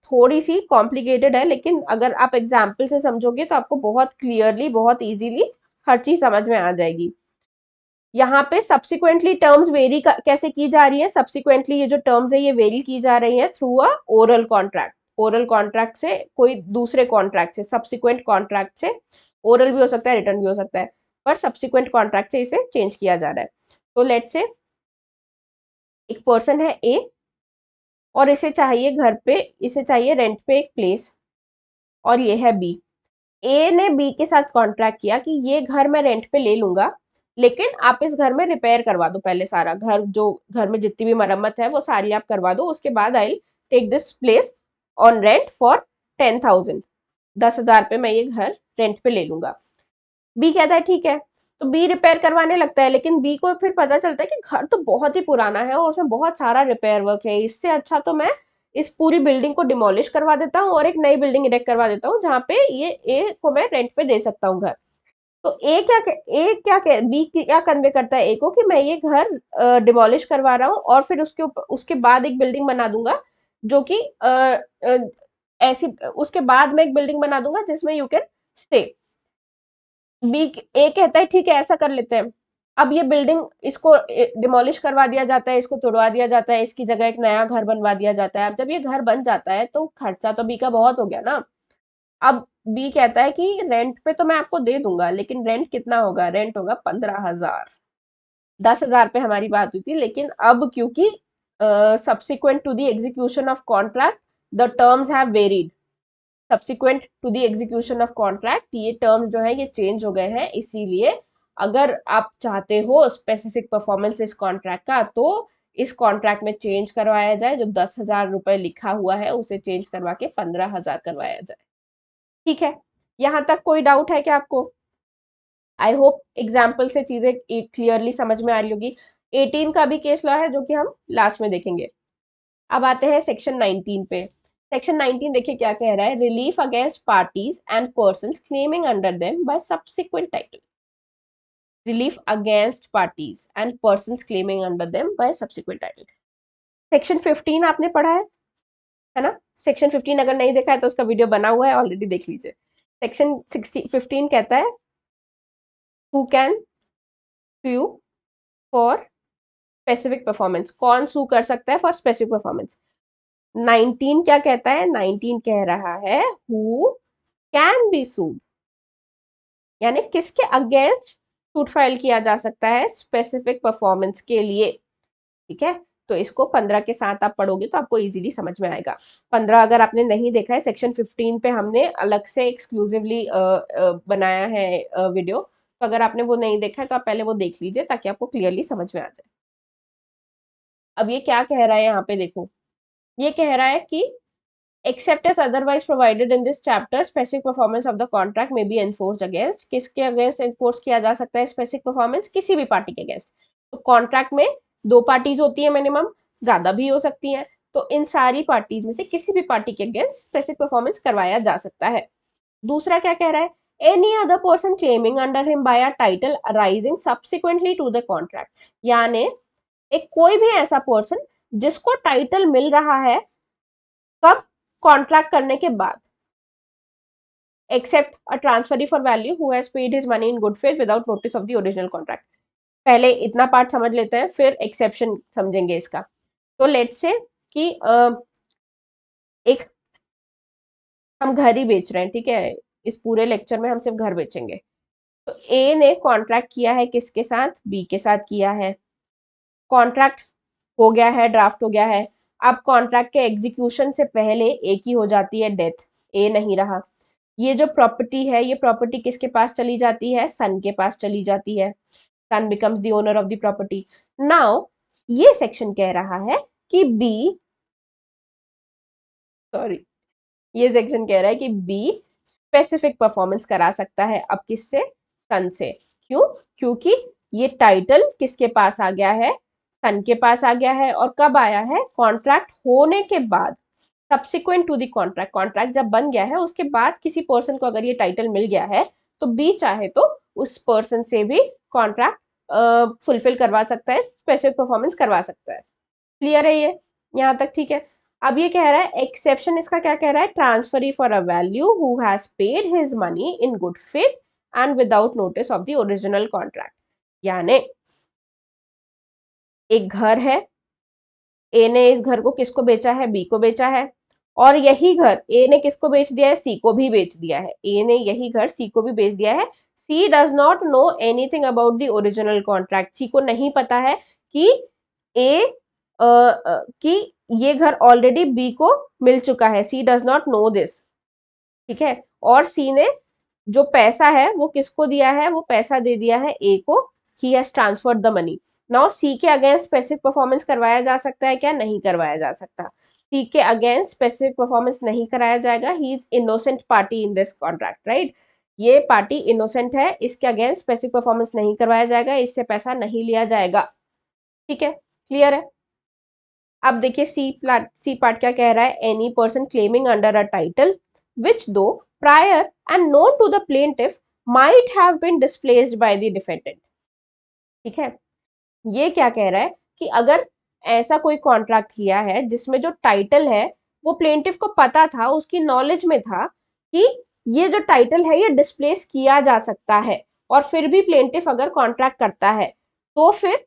थोड़ी सी कॉम्प्लिकेटेड है, लेकिन अगर आप एग्जाम्पल से समझोगे तो आपको बहुत क्लियरली, बहुत इजीली हर चीज समझ में आ जाएगी। यहाँ पे सब्सिक्वेंटली टर्म्स वेरी कैसे की जा रही है, सब्सिक्वेंटली ये जो टर्म्स है ये वेरी की जा रही है through a oral contract. Oral contract से कोई दूसरे कॉन्ट्रैक्ट से, सब्सिक्वेंट कॉन्ट्रैक्ट से, ओरल भी हो सकता है, रिटर्न भी हो सकता है, पर सब्सिक्वेंट कॉन्ट्रैक्ट से इसे चेंज किया जा रहा है। तो लेट्स से एक पर्सन है ए, और इसे चाहिए घर पे, इसे चाहिए रेंट पे एक प्लेस, और ये है बी। ए ने बी के साथ कॉन्ट्रैक्ट किया कि ये घर मैं रेंट पे ले लूंगा, लेकिन आप इस घर में रिपेयर करवा दो, पहले सारा घर, जो घर में जितनी भी मरम्मत है वो सारी आप करवा दो, उसके बाद I take this place on rent for 10,000, 10,000 पे मैं ये घर रेंट पे ले लूंगा। बी कहता है ठीक है, तो बी रिपेयर करवाने लगता है, लेकिन बी को फिर पता चलता है कि घर तो बहुत ही पुराना है और उसमें बहुत सारा रिपेयर वर्क है, इससे अच्छा तो मैं इस पूरी बिल्डिंग को डिमोलिश करवा देता हूँ और एक नई बिल्डिंग इरेक्ट करवा देता हूँ जहाँ पे ये ए को मैं रेंट पे दे सकता हूँ घर। तो बी क्या कन्वे करता है ए को कि मैं ये घर डिमोलिश करवा रहा हूँ और फिर उसके बाद एक बिल्डिंग बना दूंगा, जो कि ऐसी, उसके बाद मैं एक बिल्डिंग बना दूंगा जिसमें यू कैन स्टे। बी ए कहता है ठीक है ऐसा कर लेते हैं। अब ये बिल्डिंग, इसको डिमोलिश करवा दिया जाता है, इसको तोड़वा दिया जाता है, इसकी जगह एक नया घर बनवा दिया जाता है। अब जब ये घर बन जाता है तो खर्चा तो बी का बहुत हो गया ना। अब बी कहता है कि रेंट पे तो मैं आपको दे दूंगा, लेकिन रेंट कितना होगा, रेंट होगा 15,000। 10,000 पे हमारी बात हुई थी, लेकिन अब क्योंकि subsequent to the execution of contract the terms have varied, subsequent to the execution of contract ये टर्म जो है ये चेंज हो गए हैं, इसीलिए अगर आप चाहते हो स्पेसिफिक परफॉर्मेंस इस कॉन्ट्रैक्ट का, तो इस कॉन्ट्रैक्ट में चेंज करवाया जाए, जो 10,000 रुपए लिखा हुआ है उसे चेंज करवा के 15,000 करवाया जाए। ठीक है, यहां तक कोई डाउट है क्या आपको? आई होप एग्जाम्पल से चीजें क्लियरली समझ में आ रही होगी। 18 का भी केस लॉ है जो कि हम लास्ट में देखेंगे। अब आते हैं सेक्शन 19 पे। सेक्शन 19 देखिए क्या कह रहा है, relief against parties and persons claiming under them by subsequent title. Relief against parties and persons claiming under them by subsequent title. Section 15 आपने पढ़ा है ना? सेक्शन 15 अगर नहीं देखा है तो उसका वीडियो बना हुआ है, ऑलरेडी देख लीजिए। सेक्शन 15 कहता है who can sue for specific performance, कौन सू कर सकता है फॉर स्पेसिफिक परफॉर्मेंस। 19 क्या कहता है, 19 कह रहा है हु कैन बी सूड, यानी किसके अगेंस्ट सूट फाइल किया जा सकता है स्पेसिफिक परफॉर्मेंस के लिए। ठीक है, तो इसको 15 के साथ आप पढ़ोगे तो आपको इजीली समझ में आएगा। 15 अगर आपने नहीं देखा है, सेक्शन 15 पे हमने अलग से एक्सक्लूसिवली बनाया है वीडियो, तो अगर आपने वो नहीं देखा है तो आप पहले वो देख लीजिए ताकि आपको क्लियरली समझ में आ जाए। अब ये क्या कह रहा है यहाँ पे देखो, ये कह रहा है कि except as otherwise provided in this chapter specific performance of the contract may be enforced against, किसके अगेंस्ट enforce किया जा सकता है specific performance, किसी भी पार्टी के अगेंस्ट। तो कॉन्ट्रैक्ट में 2 पार्टीज होती है मिनिमम, ज्यादा भी हो सकती हैं, तो इन सारी पार्टीज में से किसी भी पार्टी के अगेंस्ट स्पेसिफिक परफॉर्मेंस करवाया जा सकता है। दूसरा क्या कह रहा है, any other person claiming under him by a title arising subsequently to the contract, यानी एक कोई भी ऐसा पर्सन जिसको टाइटल मिल रहा है कब, कॉन्ट्रैक्ट करने के बाद, except a transferee for value who has paid his money in good faith without notice of the original contract. पहले इतना पार्ट समझ लेते हैं फिर एक्सेप्शन समझेंगे इसका। तो लेट्स से कि एक हम घर ही बेच रहे हैं, ठीक है, इस पूरे लेक्चर में हम सिर्फ घर बेचेंगे। तो ए ने कॉन्ट्रैक्ट किया है किसके साथ, बी के साथ किया है, कॉन्ट्रैक्ट हो गया है, ड्राफ्ट हो गया है। अब कॉन्ट्रैक्ट के एग्जीक्यूशन से पहले ए की हो जाती है डेथ, ए नहीं रहा, ये जो प्रॉपर्टी है ये प्रॉपर्टी किसके पास चली जाती है, सन के पास चली जाती है, son becomes the owner of the property. Now ये सेक्शन कह रहा है कि बी, सॉरी, ये सेक्शन कह रहा है कि बी स्पेसिफिक परफॉर्मेंस करा सकता है, अब किससे, सन से। क्यों? क्योंकि ये टाइटल किसके पास आ गया है? सन के पास आ गया है। और कब आया है? कॉन्ट्रैक्ट होने के बाद, subsequent to the contract. Contract जब बन गया है उसके बाद किसी पर्सन को अगर ये टाइटल मिल गया है तो बी चाहे तो उस पर्सन से भी कॉन्ट्रैक्ट फुलफिल करवा सकता है, स्पेसिफिक परफॉर्मेंस करवा सकता है। क्लियर है ये? यहाँ तक ठीक है। अब ये कह रहा है एक्सेप्शन, इसका क्या कह रहा है? Transferee for a value who has paid his money in good faith and without notice of the original contract. यानी एक घर है, ए ने इस घर को किसको बेचा है? बी को बेचा है। और यही घर ए ने किसको बेच दिया है? सी को भी बेच दिया है। ए ने यही घर सी को भी बेच दिया है। C does not know anything about the original contract. C को नहीं पता है कि ए कि ये घर ऑलरेडी बी को मिल चुका है। C does not no this. ठीक है। और सी ने जो पैसा है वो किसको दिया है? वो पैसा दे दिया है ए को। He has transferred the money. Now see के अगेंस्ट स्पेसिफिक परफॉर्मेंस करवाया जा सकता है क्या? नहीं करवाया जा सकता। सी के अगेंस्ट स्पेसिफिक परफॉर्मेंस नहीं कराया जाएगा। He is innocent party in this contract, right? ये पार्टी इनोसेंट है, इसके अगेंस्ट स्पेसिफिक परफॉर्मेंस नहीं करवाया जाएगा, इससे पैसा नहीं लिया जाएगा। ठीक है, क्लियर है? अब देखिए सी पार्ट क्या कह रहा है? Any person claiming under a title which though prior and known to the plaintiff might have been displaced by the defendant. ठीक है। ये क्या कह रहा है कि अगर ऐसा कोई कॉन्ट्रैक्ट किया है जिसमें जो टाइटल है वो प्लेंटिफ को पता था, उसकी नॉलेज में था कि ये जो टाइटल है ये डिस्प्लेस किया जा सकता है, और फिर भी प्लेंटिफ अगर कॉन्ट्रैक्ट करता है तो फिर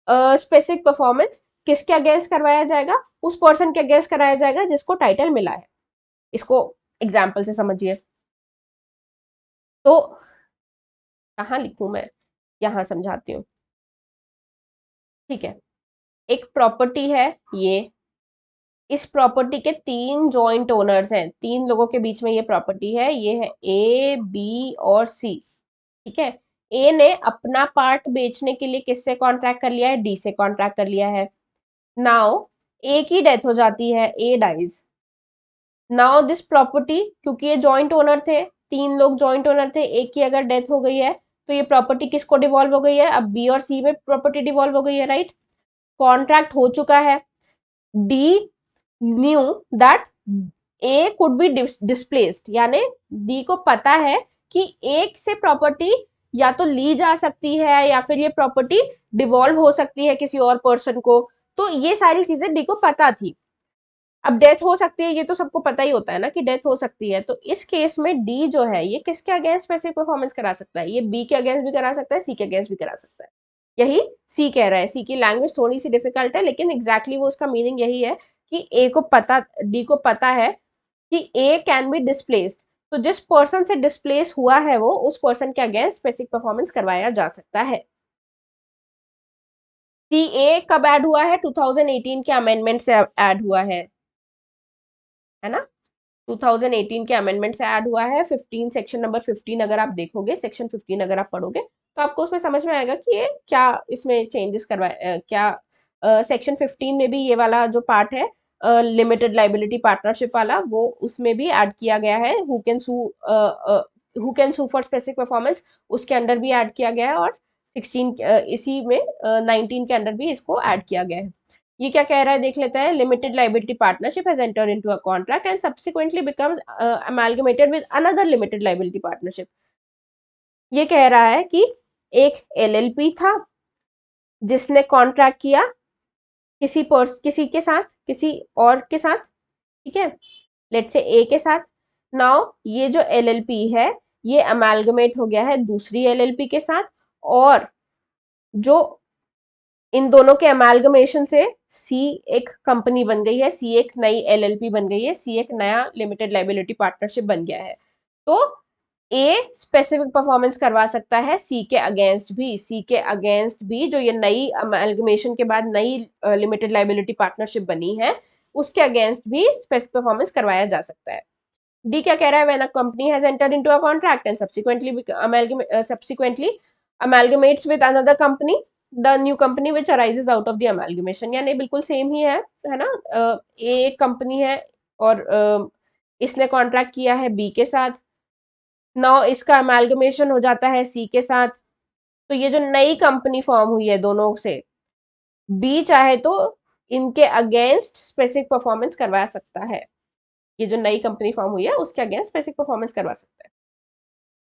स्पेसिफिक परफॉर्मेंस किसके अगेंस्ट करवाया जाएगा? उस पर्सन के अगेंस्ट कराया जाएगा जिसको टाइटल मिला है। इसको एग्जाम्पल से समझिए। तो कहाँ लिखूं मैं? यहां समझाती हूँ। ठीक है। एक प्रॉपर्टी है ये। इस प्रॉपर्टी के 3 जॉइंट ओनर्स हैं। 3 लोगों के बीच में ये प्रॉपर्टी है। ये है ए, बी और सी। ठीक है। ए ने अपना पार्ट बेचने के लिए किससे कॉन्ट्रैक्ट कर लिया है? डी से कॉन्ट्रैक्ट कर लिया है। नाउ ए की डेथ हो जाती है, ए डाइज। नाउ दिस प्रॉपर्टी, क्योंकि ये जॉइंट ओनर थे, 3 लोग जॉइंट ओनर थे, एक की अगर डेथ हो गई है तो ये प्रॉपर्टी किसको डिवॉल्व हो गई है? अब बी और सी में प्रॉपर्टी डिवॉल्व हो गई है, राइट? कॉन्ट्रैक्ट हो चुका है। D knew that A could be displaced, यानी डी को पता है कि एक से प्रॉपर्टी या तो ली जा सकती है या फिर ये प्रॉपर्टी डिवॉल्व हो सकती है किसी और पर्सन को। तो ये सारी चीजें डी को पता थी। अब डेथ हो सकती है, ये तो सबको पता ही होता है ना कि डेथ हो सकती है। तो इस केस में डी जो है ये किसके अगेंस्ट पैसे परफॉर्मेंस करा सकता है? ये बी के अगेंस्ट भी करा सकता है, सी के अगेंस्ट भी करा सकता है। यही सी कह रहा है। सी की लैंग्वेज थोड़ी सी डिफिकल्ट है, लेकिन एग्जैक्टली वो उसका मीनिंग यही है कि ए को पता, डी को पता है कि ए कैन बी डिस्प्लेस्ड। तो जिस पर्सन से डिस्प्लेस हुआ है वो उस पर्सन के अगेंस्ट स्पेसिफिक परफॉर्मेंस करवाया जा सकता है। सी ए कब ऐड हुआ है? 2018 के अमेंडमेंट से ऐड हुआ है ना? 2018 के अमेंडमेंट से ऐड हुआ है। 15 सेक्शन नंबर 15 अगर आप देखोगे, सेक्शन 15 अगर आप पढ़ोगे तो आपको उसमें समझ में आएगा कि ये क्या इसमें चेंजेस करवाए, क्या सेक्शन 15 में भी ये वाला जो पार्ट है लिमिटेड लाइबिलिटी पार्टनरशिप वाला, वो उसमें भी ऐड किया गया है। Who can sue for specific performance, उसके अंडर भी ऐड किया गया है। और 16 इसी में 19 के अंडर भी इसको ऐड किया गया है। ये क्या कह रहा है देख लेते हैं। Limited liability partnership has entered into a contract and subsequently becomes amalgamated with another limited liability partnership. ये कह रहा है कि एक एलएलपी था जिसने कॉन्ट्रैक्ट किया किसी के साथ, किसी और के साथ। ठीक है, लेट्स से ए के साथ। नाउ ये जो एलएलपी है ये अमालगमेट हो गया है दूसरी एलएलपी के साथ, और जो इन दोनों के अमालगमेशन से सी एक कंपनी बन गई है, सी एक नई एलएलपी बन गई है, सी एक नया लिमिटेड लाइबिलिटी पार्टनरशिप बन गया है। तो ए स्पेसिफिक परफॉर्मेंस करवा सकता है सी के अगेंस्ट भी। सी के अगेंस्ट भी जो ये नई अमालगमेशन के बाद नई लिमिटेड लाइबिलिटी पार्टनरशिप बनी है उसके अगेंस्ट भी स्पेसिफिक परफॉर्मेंस करवाया जा सकता है। डी क्या कह रहा है? When a company has entered into a contract and subsequently amalgamates with another company, the new company which arises out of the amalgamation। यानी बिल्कुल सेम ही है ना? ए कंपनी है और इसने कॉन्ट्रैक्ट किया है बी के साथ। नाउ इसका अमेलगमेशन हो जाता है सी के साथ। तो ये जो नई कंपनी फॉर्म हुई है दोनों से, बी चाहे तो इनके अगेंस्ट स्पेसिफिक परफॉर्मेंस करवा सकता है। ये जो नई कंपनी फॉर्म हुई है उसके अगेंस्ट स्पेसिफिक परफॉर्मेंस करवा सकता है।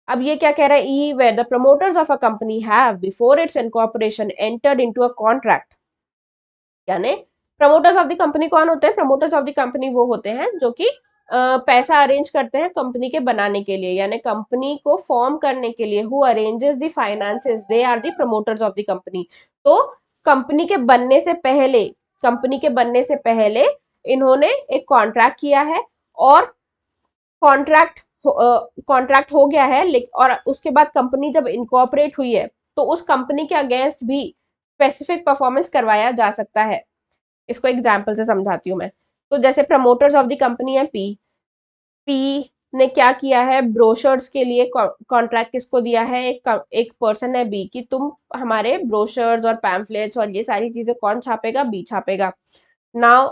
अब ये क्या कह रहा है, E where the promoters of a company have before its incorporation entered into a contract, यानी प्रमोटर्स ऑफ द कंपनी कौन होते हैं? प्रमोटर्स ऑफ द कंपनी वो होते हैं जो कि पैसा अरेंज करते हैं कंपनी के बनाने के लिए, यानी कंपनी को फॉर्म करने के लिए। Who arranges the finances, they are the promoters of the company. तो कंपनी के बनने से पहले, कंपनी के बनने से पहले इन्होंने एक कॉन्ट्रैक्ट किया है, और कॉन्ट्रैक्ट कॉन्ट्रैक्ट हो गया है, और उसके बाद कंपनी जब इनकॉर्पोरेट हुई है तो उस कंपनी के अगेंस्ट भी स्पेसिफिक परफॉर्मेंस करवाया जा सकता है। इसको एग्जाम्पल से समझाती हूँ मैं। तो जैसे प्रमोटर्स ऑफ द कंपनी है पी, पी ने क्या किया है, ब्रोशर्स के लिए कॉन्ट्रैक्ट किसको दिया है? एक पर्सन है बी की, तुम हमारे ब्रोशर्स और पैम्फलेट्स और ये सारी चीजें कौन छापेगा? बी छापेगा। नाउ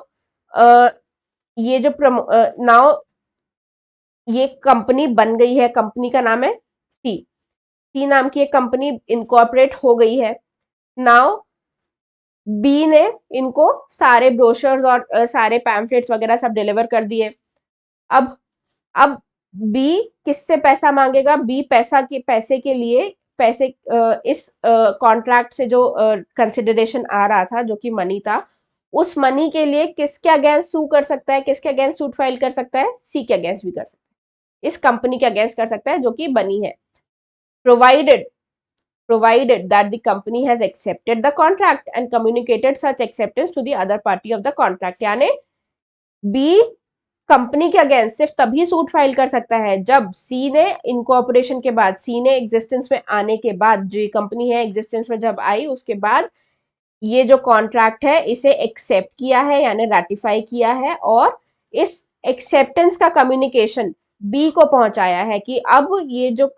ये जो नाउ ये कंपनी बन गई है, कंपनी का नाम है सी, सी नाम की एक कंपनी इनकॉर्पोरेट हो गई है। नाउ बी ने इनको सारे ब्रोशर्स और सारे पैम्फलेट्स वगैरह सब डिलीवर कर दिए। अब बी किससे पैसा मांगेगा? बी पैसे के लिए पैसे इस कॉन्ट्रैक्ट से जो कंसिडरेशन आ रहा था जो कि मनी था, उस मनी के लिए किसके अगेंस्ट सू कर सकता है? किसके अगेंस्ट सूट फाइल कर सकता है? सी के अगेंस्ट भी कर सकता है, इस कंपनी के अगेंस्ट कर सकता है जो कि बनी है। Provided provided that the company has accepted the contract and communicated such acceptance to the other party of the contract, यानी बी कंपनी के अगेंस्ट सिर्फ तभी सूट फाइल कर सकता है जब सी ने इनकॉर्पोरेशन के बाद, सी ने एग्जिस्टेंस में आने के बाद, जो ये कंपनी है एग्जिस्टेंस में जब आई उसके बाद ये जो कॉन्ट्रैक्ट है इसे एक्सेप्ट किया है, यानी रेटिफाई किया है, और इस एक्सेप्टेंस का कम्युनिकेशन बी को पहुंचाया है कि अब ये जो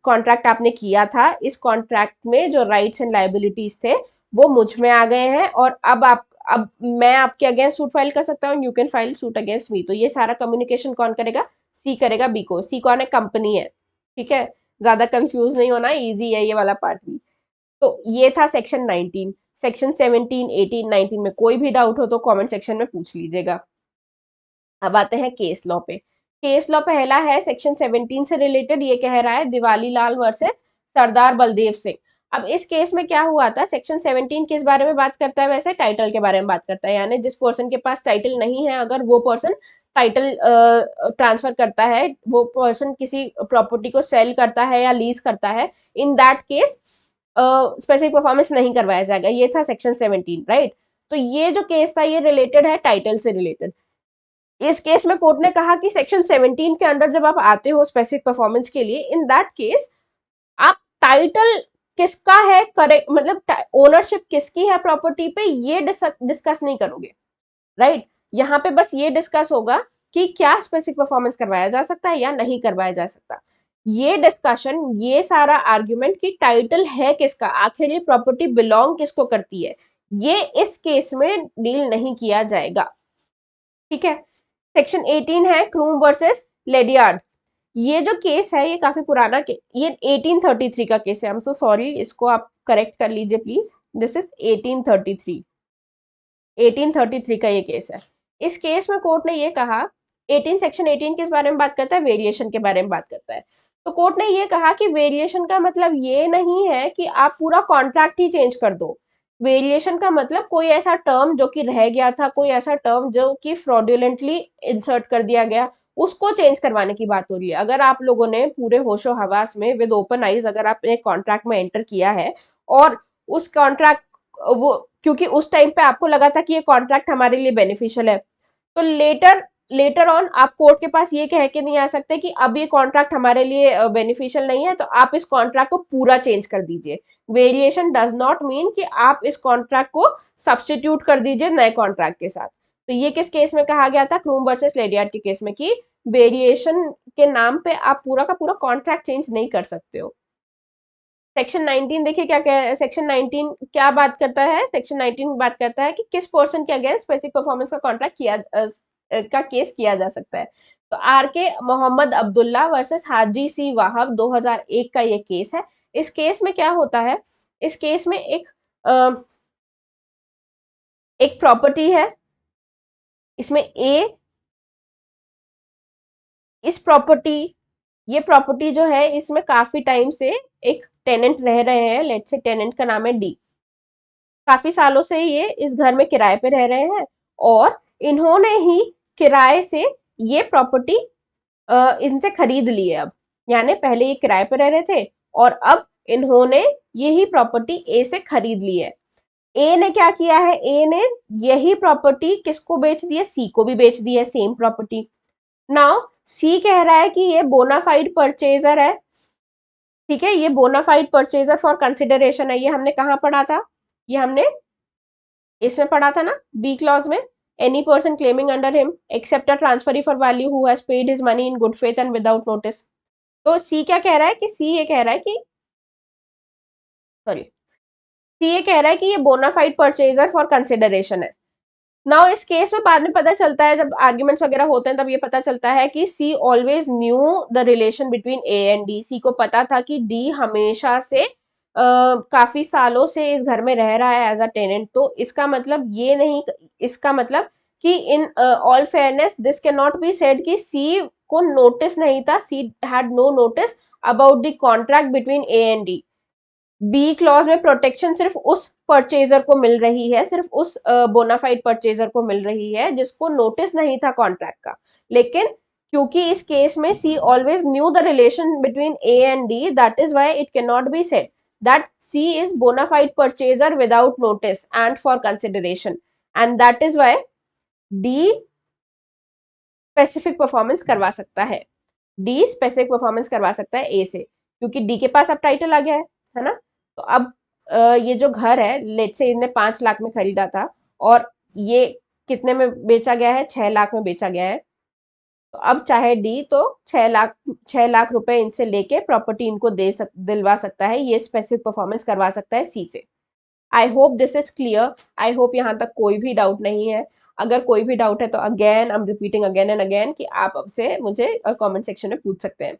कॉन्ट्रैक्ट आपने किया था, इस कॉन्ट्रैक्ट में जो राइट्स एंड लाइबिलिटीज थे वो मुझ में आ गए हैं, और अब मैं आपके अगेंस्ट सूट फाइल कर सकता हूँ, you can file suit against me. तो ये सारा कम्युनिकेशन कौन करेगा? सी करेगा बी को। सी कौन है? कंपनी है। ठीक है, ज्यादा कंफ्यूज नहीं होना, इजी है ये वाला पार्ट भी। तो ये था सेक्शन 19। सेक्शन 17, 18, 19 में कोई भी डाउट हो तो कमेंट सेक्शन में पूछ लीजिएगा। अब आते हैं केस लॉ पे। केस लॉ पहला है सेक्शन 17 से रिलेटेड, ये कह रहा है दिवाली लाल वर्सेस सरदार बलदेव सिंह। अब इस केस में क्या हुआ था? सेक्शन 17 किस बारे में बात करता है? वैसे टाइटल के बारे में बात करता है, यानी जिस पर्सन के पास टाइटल नहीं है, अगर वो पर्सन टाइटल ट्रांसफर करता है, वो पर्सन किसी प्रॉपर्टी को सेल करता है या लीज करता है, in that case specific performance नहीं करवाया जाएगा। ये था सेक्शन 17, राइट। तो ये जो केस था ये रिलेटेड है टाइटल से रिलेटेड। इस केस में कोर्ट ने कहा कि सेक्शन 17 के अंडर जब आप आते हो स्पेसिफिक परफॉर्मेंस के लिए, इन दैट केस आप टाइटल किसका है, करेक्ट, मतलब ओनरशिप किसकी है प्रॉपर्टी पे, ये डिस्कस नहीं करोगे, राइट। यहाँ पे बस ये डिस्कस होगा कि क्या स्पेसिफिक परफॉर्मेंस करवाया जा सकता है या नहीं करवाया जा सकता। ये डिस्कशन, ये सारा आर्ग्यूमेंट कि टाइटल है किसका, आखिर ये प्रॉपर्टी बिलोंग किसको करती है, ये इस केस में डील नहीं किया जाएगा। ठीक है। सेक्शन 18 है क्रूम वर्सेस लेडियार्ड। ये जो केस है ये काफी पुराना ये 1833 का केस है। आई एम सो सॉरी, इसको आप करेक्ट कर लीजिए प्लीज। दिस इज 1833, 1833 का ये केस है। इस केस में कोर्ट ने ये कहा, सेक्शन 18 किस बारे में बात करता है? वेरिएशन के बारे में बात करता है। तो कोर्ट ने ये कहा कि वेरिएशन का मतलब ये नहीं है कि आप पूरा कॉन्ट्रैक्ट ही चेंज कर दो। वेरिएशन का मतलब कोई ऐसा टर्म जो कि रह गया था, कोई ऐसा टर्म जो कि फ्रॉडुलेंटली इंसर्ट कर दिया गया, उसको चेंज करवाने की बात हो रही है। अगर आप लोगों ने पूरे होशो हवास में विद ओपन आईज अगर आपने कॉन्ट्रैक्ट में एंटर किया है, और उस कॉन्ट्रैक्ट वो, क्योंकि उस टाइम पे आपको लगा था कि ये कॉन्ट्रैक्ट हमारे लिए बेनिफिशियल है, तो लेटर ऑन आप कोर्ट के पास ये कह के नहीं आ सकते कि अब ये कॉन्ट्रैक्ट हमारे लिए बेनिफिशियल नहीं है, तो आप इस कॉन्ट्रैक्ट को पूरा चेंज कर दीजिए। वेरिएशन डज नॉट मीन कि आप इस कॉन्ट्रैक्ट को सब्सटीट्यूट कर दीजिए नए कॉन्ट्रैक्ट के साथ। तो ये किस केस में कहा गया था? क्रूम वर्सेस लेडियार्ड के केस में, कि वेरिएशन के नाम पे आप पूरा का पूरा कॉन्ट्रैक्ट चेंज नहीं कर सकते हो। सेक्शन 19 देखिए क्या कह, सेक्शन 19 क्या बात करता है? सेक्शन 19 बात करता है कि किस पर्सन के अगेंस्ट स्पेसिफिक परफॉर्मेंस का कॉन्ट्रैक्ट का केस किया जा सकता है। तो आर के मोहम्मद अब्दुल्ला वर्सेस हाजी सी वाहब 2001 का ये केस है। इस केस में क्या होता है, इस केस में एक प्रॉपर्टी है, इसमें इस प्रॉपर्टी ये प्रॉपर्टी जो है इसमें काफी टाइम से एक टेनेंट रह रहे हैं, लेट्स से टेनेंट का नाम है डी। काफी सालों से ये इस घर में किराए पे रह रहे हैं और इन्होंने ही किराए से ये प्रॉपर्टी इनसे खरीद ली है अब। यानी पहले ये किराए पे रह रहे थे और अब इन्होंने यही प्रॉपर्टी ए से खरीद ली है। ए ने क्या किया है, ए ने यही प्रॉपर्टी किसको बेच दी है, सी को भी बेच दी है, सेम प्रॉपर्टी। नाउ सी कह रहा है कि ये बोनाफाइड परचेजर है, ठीक है, ये बोनाफाइड परचेजर फॉर कंसिडरेशन है। ये हमने कहाँ पढ़ा था, ये हमने इसमें पढ़ा था ना, बी क्लॉज में, any person claiming under him except a transferee for value who has paid his money in good faith and without notice. तो सी क्या कह रहा है कि सी ये कह रहा है कि सॉरी सी ये कह रहा है कि ये बोनाफाइड परचेजर फॉर कंसिडरेशन है। नाउ इस केस में बाद में पता चलता है, जब आर्ग्यूमेंट्स वगैरह होते हैं तब ये पता चलता है कि C always knew the relation between A and D. सी को पता था कि डी हमेशा से काफी सालों से इस घर में रह रहा है एज अ टेनेंट। तो इसका मतलब ये नहीं, इसका मतलब कि in all fairness this can not be said कि सी को नोटिस नहीं था, C had no notice about the contract between A and D. B clause में प्रोटेक्शन सिर्फ उस परचेजर को मिल रही है, सिर्फ उस बोनाफाइड परचेजर को मिल रही है जिसको नोटिस नहीं था कॉन्ट्रैक्ट का। लेकिन क्योंकि इस केस में C always knew the relation between A and D, that is why it can not be said that C is bona fide purchaser without notice and for consideration, and that is why D specific performance करवा सकता है, D specific performance करवा सकता है ए से, क्योंकि D के पास अब टाइटल आ गया है ना। तो अब ये जो घर है, लेट से इन्हें 5 लाख में खरीदा था और ये कितने में बेचा गया है, 6 लाख में बेचा गया है। तो अब चाहे डी तो 6 लाख रुपए इनसे लेके प्रॉपर्टी इनको दिलवा सकता है, ये स्पेसिफिक परफॉर्मेंस करवा सकता है सी से। I hope this is clear, I hope यहाँ तक कोई भी डाउट नहीं है। अगर कोई भी डाउट है तो again I am repeating again and again कि आप अब से मुझे कमेंट सेक्शन में पूछ सकते हैं।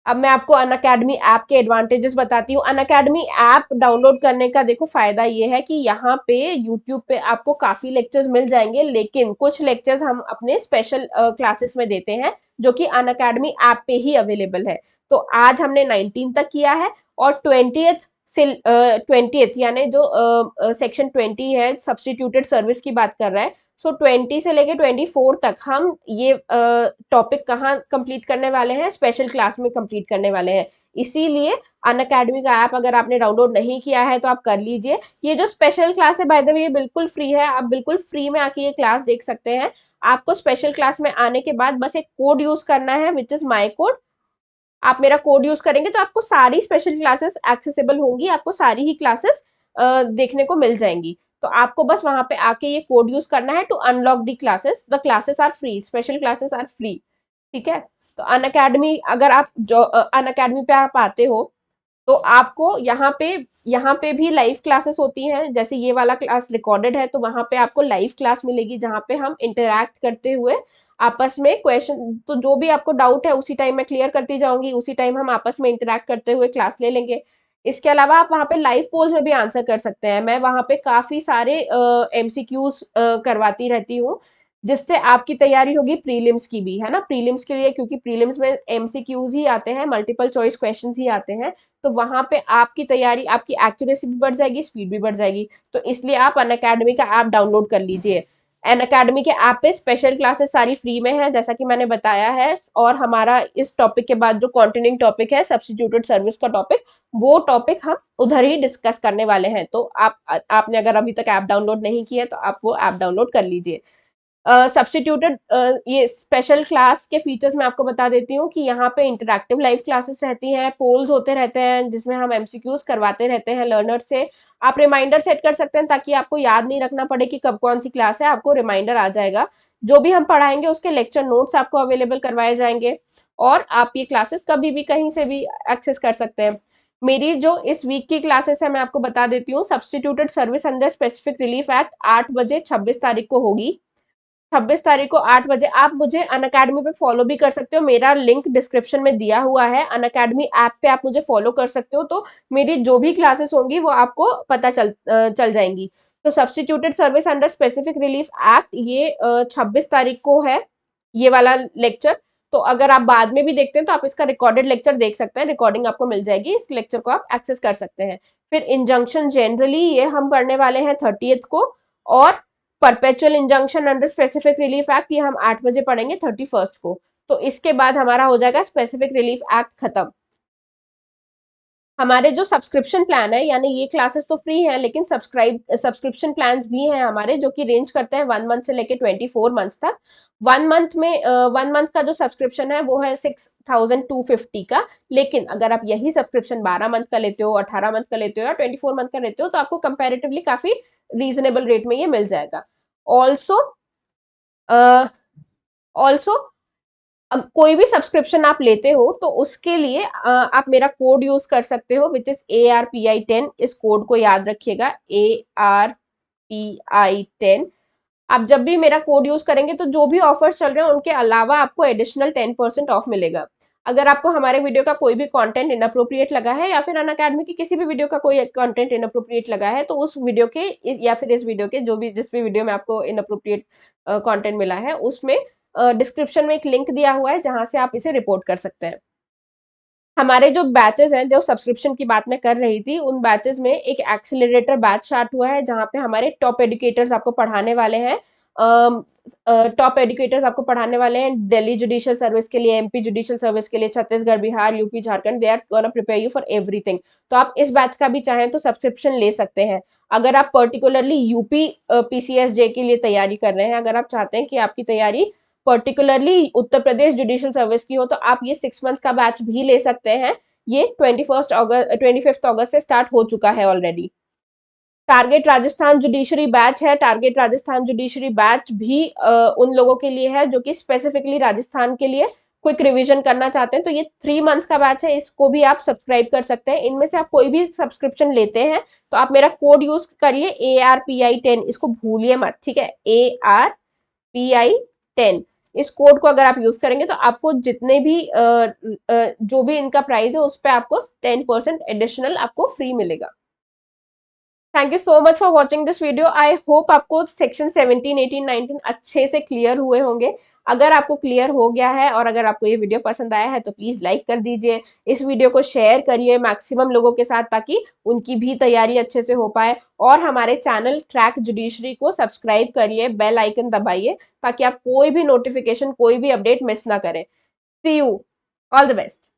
अब मैं आपको अनअकैडमी ऐप के एडवांटेजेस बताती हूँ। अनअकैडमी ऐप डाउनलोड करने का देखो फायदा ये है कि यहाँ पे यूट्यूब पे आपको काफी लेक्चर्स मिल जाएंगे, लेकिन कुछ लेक्चर्स हम अपने स्पेशल क्लासेस में देते हैं जो कि अनअकैडमी ऐप पे ही अवेलेबल है। तो आज हमने 19 तक किया है और 20th से 20th यानी जो सेक्शन 20 है, सब्सटीट्यूटेड सर्विस की बात कर रहा है। सो 20 से लेके 24 तक हम ये टॉपिक कहाँ कंप्लीट करने वाले हैं, स्पेशल क्लास में कंप्लीट करने वाले हैं। इसीलिए अनअकैडमी का ऐप अगर आपने डाउनलोड नहीं किया है तो आप कर लीजिए। ये जो स्पेशल क्लास है बाय द वे ये बिल्कुल फ्री है, आप बिल्कुल फ्री में आके ये क्लास देख सकते हैं। आपको स्पेशल क्लास में आने के बाद बस एक कोड यूज करना है विच इज माई कोड। आप मेरा कोड यूज करेंगे तो आपको सारी स्पेशल क्लासेस एक्सेसिबल होंगी, आपको सारी ही क्लासेस देखने को मिल जाएंगी। तो आपको बस वहां पे आके ये कोड यूज करना है to unlock the classes are free, special classes are free, ठीक है। तो अनअकैडमी अगर आप जो अनअकैडमी पे आप आते हो तो आपको यहाँ पे भी लाइव क्लासेस होती हैं। जैसे ये वाला क्लास रिकॉर्डेड है तो वहां पे आपको लाइव क्लास मिलेगी जहाँ पे हम इंटरैक्ट करते हुए आपस में क्वेश्चन, तो जो भी आपको डाउट है उसी टाइम मैं क्लियर करती जाऊंगी, उसी टाइम हम आपस में इंटरैक्ट करते हुए क्लास ले लेंगे। इसके अलावा आप वहाँ पे लाइव पोल्स में भी आंसर कर सकते हैं। मैं वहाँ पे काफी सारे एमसीक्यूज करवाती रहती हूँ जिससे आपकी तैयारी होगी प्रीलिम्स की भी, है ना। प्रीलिम्स के लिए, क्योंकि प्रीलिम्स में एमसीक्यूज ही आते हैं, मल्टीपल चॉइस क्वेश्चंस ही आते हैं, तो वहां पे आपकी तैयारी, आपकी एक्यूरेसी भी बढ़ जाएगी, स्पीड भी बढ़ जाएगी। तो इसलिए आप अनअकैडमी का ऐप डाउनलोड कर लीजिए। अनअकैडमी के ऐप पे स्पेशल क्लासेस सारी फ्री में है जैसा कि मैंने बताया है, और हमारा इस टॉपिक के बाद जो कंटिन्यूइंग टॉपिक है सब्स्टिट्यूटेड सर्विस का टॉपिक, वो टॉपिक हम उधर ही डिस्कस करने वाले हैं। तो आपने अगर अभी तक ऐप डाउनलोड नहीं किया तो आप वो ऐप डाउनलोड कर लीजिए। सब्स्टिट्यूटेड ये स्पेशल क्लास के फीचर्स मैं आपको बता देती हूँ कि यहाँ पे इंटरैक्टिव लाइव क्लासेस रहती हैं, पोल्स होते रहते हैं जिसमें हम एमसीक्यूज करवाते रहते हैं लर्नर से। आप रिमाइंडर सेट कर सकते हैं ताकि आपको याद नहीं रखना पड़े कि कब कौन सी क्लास है, आपको रिमाइंडर आ जाएगा। जो भी हम पढ़ाएंगे उसके लेक्चर नोट्स आपको अवेलेबल करवाए जाएंगे और आप ये क्लासेस कभी भी कहीं से भी एक्सेस कर सकते हैं। मेरी जो इस वीक की क्लासेस है मैं आपको बता देती हूँ। Substituted service under specific relief act 8 बजे 26 तारीख को होगी। 26 तारीख को 8 बजे। आप मुझे अनअकैडमी पे फॉलो भी कर सकते हो, मेरा लिंक डिस्क्रिप्शन में दिया हुआ है। अनअकैडमी ऐप पे आप मुझे फॉलो कर सकते हो, तो मेरी जो भी क्लासेस होंगी वो आपको पता चल जाएंगी। तो substituted service under specific relief act, ये 26 तारीख को है ये वाला लेक्चर। तो अगर आप बाद में भी देखते हैं तो आप इसका रिकॉर्डेड लेक्चर देख सकते हैं, रिकॉर्डिंग आपको मिल जाएगी, इस लेक्चर को आप एक्सेस कर सकते हैं। फिर इंजंक्शन जनरली ये हम पढ़ने वाले हैं 30th को, और perpetual injunction under specific relief act ये हम 8 बजे पढ़ेंगे 31st को। तो इसके बाद हमारा हो जाएगा स्पेसिफिक रिलीफ एक्ट खत्म। हमारे जो सब्सक्रिप्शन प्लान है, यानी ये क्लासेस तो फ्री है, लेकिन सब्सक्रिप्शन प्लान्स भी हैं हमारे, जो कि रेंज करते हैं 1 मंथ से लेके 24 मंथ्स तक। 1 मंथ का जो सब्सक्रिप्शन है वो है 6250 का। लेकिन अगर आप यही सब्सक्रिप्शन 12 मंथ का लेते हो, 18 मंथ का लेते हो या 24 मंथ का लेते हो, तो आपको कंपेरेटिवली काफी रीजनेबल रेट में ये मिल जाएगा। ऑल्सो ऑल्सो अब कोई भी सब्सक्रिप्शन आप लेते हो तो उसके लिए आप मेरा कोड यूज कर सकते हो, विच इज ARPI10। इस कोड को याद रखिएगा, ARPI10। आप जब भी मेरा कोड यूज करेंगे तो जो भी ऑफर्स चल रहे हैं उनके अलावा आपको एडिशनल 10% ऑफ मिलेगा। अगर आपको हमारे वीडियो का कोई भी कंटेंट इनअप्रोप्रिएट लगा है, या फिर अनअकैडमी की किसी भी वीडियो का कोई कंटेंट इनअप्रोप्रिएट लगा है, तो उस वीडियो के या फिर इस वीडियो के जो भी जिस भी वीडियो में आपको इनअप्रोप्रिएट कंटेंट मिला है, उसमें डिस्क्रिप्शन में एक लिंक दिया हुआ है जहां से आप इसे रिपोर्ट कर सकते हैं। हमारे जो बैचेस हैं, जो सब्सक्रिप्शन की बात मैं कर रही थी, उन बैचेस में एक एक्सेलरेटर बैच स्टार्ट हुआ है जहां पे हमारे टॉप एजुकेटर्स आपको पढ़ाने वाले हैं। टॉप एजुकेटर्स आपको पढ़ाने वाले हैं दिल्ली जुडिशियल सर्विस के लिए, MP जुडिशियल सर्विस के लिए, Chhattisgarh, Bihar, UP, Jharkhand. They are gonna prepare you for everything. तो आप इस बैच का भी चाहें तो सब्सक्रिप्शन ले सकते हैं। अगर आप पर्टिकुलरली यूपी PCSJ के लिए तैयारी कर रहे हैं, अगर आप चाहते हैं कि आपकी तैयारी particularly Uttar Pradesh judicial service की हो, तो आप ये 6 मंथ का बैच भी ले सकते हैं। ये 25 अगस्त से स्टार्ट हो चुका है already. Target Rajasthan judiciary batch है। टारगेट राजस्थान जुडिशरी बैच भी उन लोगों के लिए है जो कि स्पेसिफिकली राजस्थान के लिए क्विक रिवीजन करना चाहते हैं। तो ये 3 मंथ्स का बैच है, इसको भी आप सब्सक्राइब कर सकते हैं। इनमें से आप कोई भी सब्सक्रिप्शन लेते हैं तो आप मेरा कोड यूज करिए ARPI10, इसको भूलिए मत, ठीक है, ARPI10। इस कोड को अगर आप यूज करेंगे तो आपको जितने भी जो भी इनका प्राइस है उस पर आपको 10% एडिशनल आपको फ्री मिलेगा। Thank you so much for watching this video. I hope आपको सेक्शन 17, 18, 19 अच्छे से क्लियर हुए होंगे। अगर आपको क्लियर हो गया है और अगर आपको ये वीडियो पसंद आया है तो प्लीज लाइक कर दीजिए, इस वीडियो को शेयर करिए मैक्सिमम लोगों के साथ, ताकि उनकी भी तैयारी अच्छे से हो पाए। और हमारे चैनल क्रैक जुडिशरी को सब्सक्राइब करिए, बेल आइकन दबाइए, ताकि आप कोई भी नोटिफिकेशन, कोई भी अपडेट मिस ना करें। सी यू, ऑल द बेस्ट।